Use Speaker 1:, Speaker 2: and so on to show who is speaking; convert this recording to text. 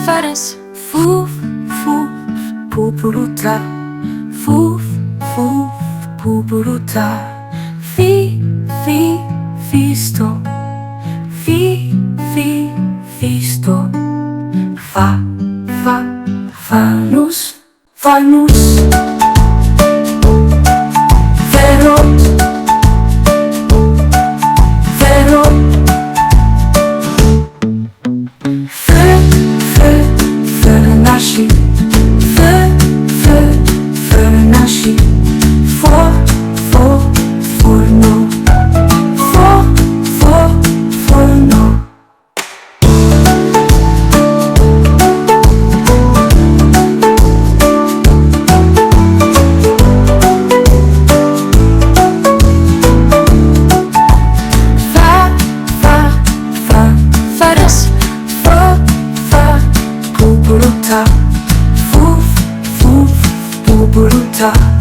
Speaker 1: ፈረስ ፉፍ ፉፍ ቡቡሉታ ፉፍ ፉፍ ቡቡሉታ ፊ ፊ ፊስቶ ፊ ፊ ፊስቶ ፋ ፋ ፋኑስ ፋኑስ ቬሮት ቬሮት Nashi, nashi, for no, for no. Faras, buburuta, buburuta.